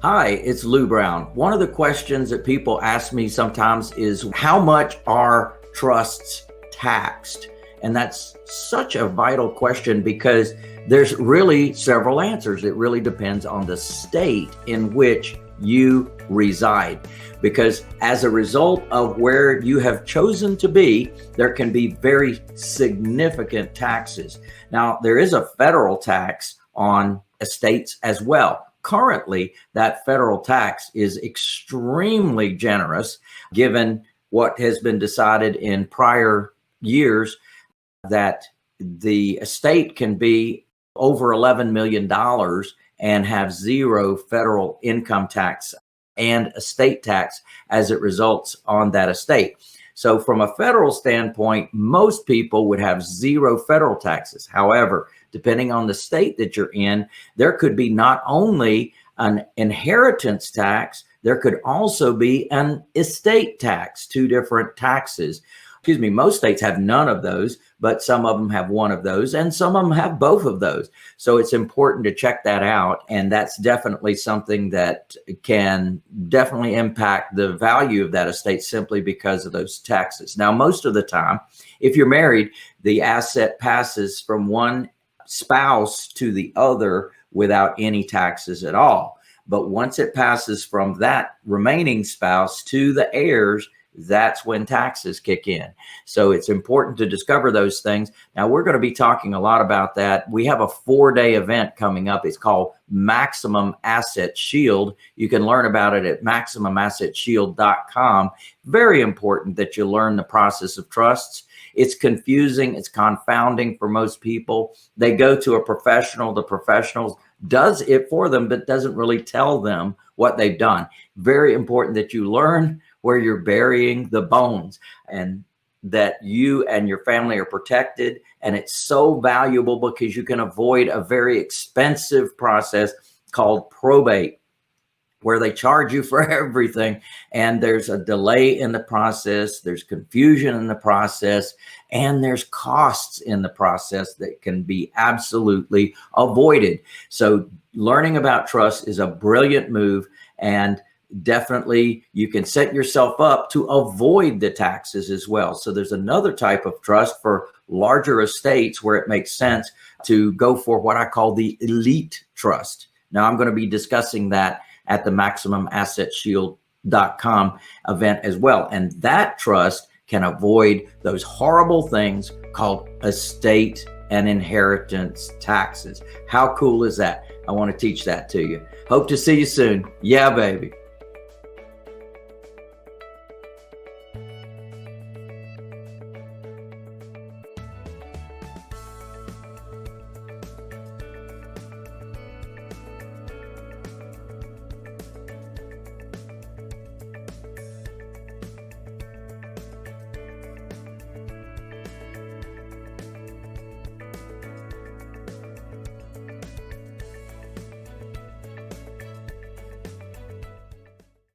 Hi, it's Lou Brown. One of the questions that people ask me sometimes is how much are trusts taxed? And that's such a vital question because there's really several answers. It really depends on the state in which you reside. Because as a result of where you have chosen to be, there can be very significant taxes. Now, there is a federal tax on estates as well. Currently, that federal tax is extremely generous given what has been decided in prior years that the estate can be over $11 million and have zero federal income tax and estate tax as it results on that estate. So from a federal standpoint, most people would have zero federal taxes. However, depending on the state that you're in, there could be not only an inheritance tax, there could also be an estate tax, two different taxes. Most states have none of those, but some of them have one of those, and some of them have both of those. So it's important to check that out. And that's definitely something that can definitely impact the value of that estate simply because of those taxes. Now, most of the time, if you're married, the asset passes from one spouse to the other without any taxes at all. But once it passes from that remaining spouse to the heirs, that's when taxes kick in. So it's important to discover those things. Now, we're going to be talking a lot about that. We have a 4-day event coming up. It's called Maximum Asset Shield. You can learn about it at MaximumAssetShield.com. Very important that you learn the process of trusts. It's confusing. It's confounding for most people. They go to a professional. The professional does it for them, but doesn't really tell them what they've done. Very important that you learn where you're burying the bones and that you and your family are protected. And it's so valuable because you can avoid a very expensive process called probate, where they charge you for everything. And there's a delay in the process, there's confusion in the process, and there's costs in the process that can be absolutely avoided. So learning about trust is a brilliant move, and definitely you can set yourself up to avoid the taxes as well. So there's another type of trust for larger estates where it makes sense to go for what I call the elite trust. Now, I'm going to be discussing that at the MaximumAssetShield.com event as well. And that trust can avoid those horrible things called estate and inheritance taxes. How cool is that? I want to teach that to you. Hope to see you soon. Yeah, baby.